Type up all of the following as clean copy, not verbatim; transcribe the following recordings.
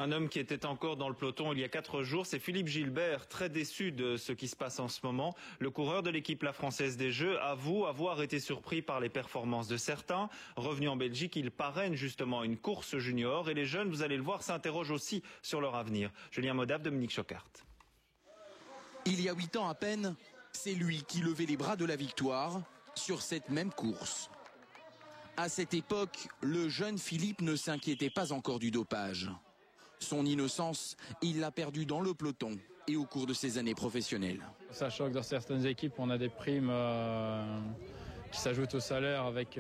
Un homme qui était encore dans le peloton il y a 4 jours, c'est Philippe Gilbert, très déçu de ce qui se passe en ce moment. Le coureur de l'équipe La Française des Jeux avoue avoir été surpris par les performances de certains. Revenu en Belgique, il parraine justement une course junior et les jeunes, vous allez le voir, s'interrogent aussi sur leur avenir. Julien Modave, Dominique Choquart. Il y a 8 ans à peine, c'est lui qui levait les bras de la victoire sur cette même course. À cette époque, le jeune Philippe ne s'inquiétait pas encore du dopage. Son innocence, il l'a perdue dans le peloton et au cours de ses années professionnelles. Sachant que dans certaines équipes, on a des primes qui s'ajoutent au salaire avec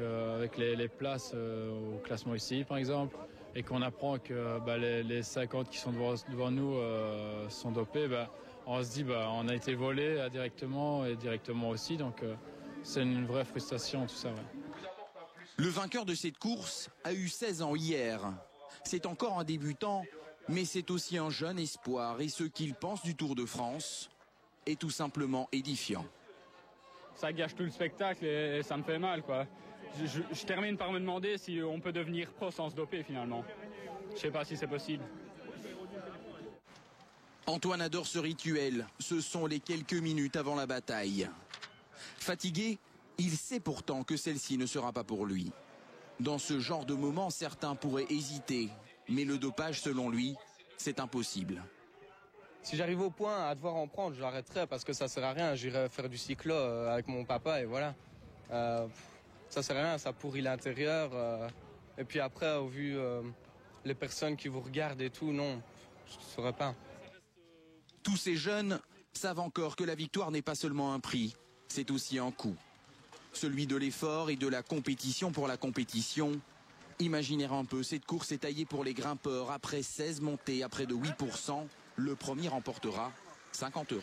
les places au classement UCI par exemple, et qu'on apprend que les 50 qui sont devant nous sont dopés, on se dit on a été volé indirectement et directement aussi, donc c'est une vraie frustration tout ça. Ouais. Le vainqueur de cette course a eu 16 ans hier. C'est encore un débutant, mais c'est aussi un jeune espoir et ce qu'il pense du Tour de France est tout simplement édifiant. Ça gâche tout le spectacle et ça me fait mal, quoi. Je termine par me demander si on peut devenir pro sans se doper finalement. Je sais pas si c'est possible. Antoine adore ce rituel. Ce sont les quelques minutes avant la bataille. Fatigué, il sait pourtant que celle-ci ne sera pas pour lui. Dans ce genre de moment, certains pourraient hésiter. Mais le dopage, selon lui, c'est impossible. Si j'arrive au point à devoir en prendre, j'arrêterai parce que ça sert à rien. J'irai faire du cyclo avec mon papa et voilà. Ça sert à rien, ça pourrit l'intérieur. Et puis après, au vu les personnes qui vous regardent et tout, non, je ne saurais pas. Tous ces jeunes savent encore que la victoire n'est pas seulement un prix, c'est aussi un coût. Celui de l'effort et de la compétition pour la compétition. Imaginez un peu, cette course est taillée pour les grimpeurs. Après 16 montées à près de 8%, le premier remportera 50 €.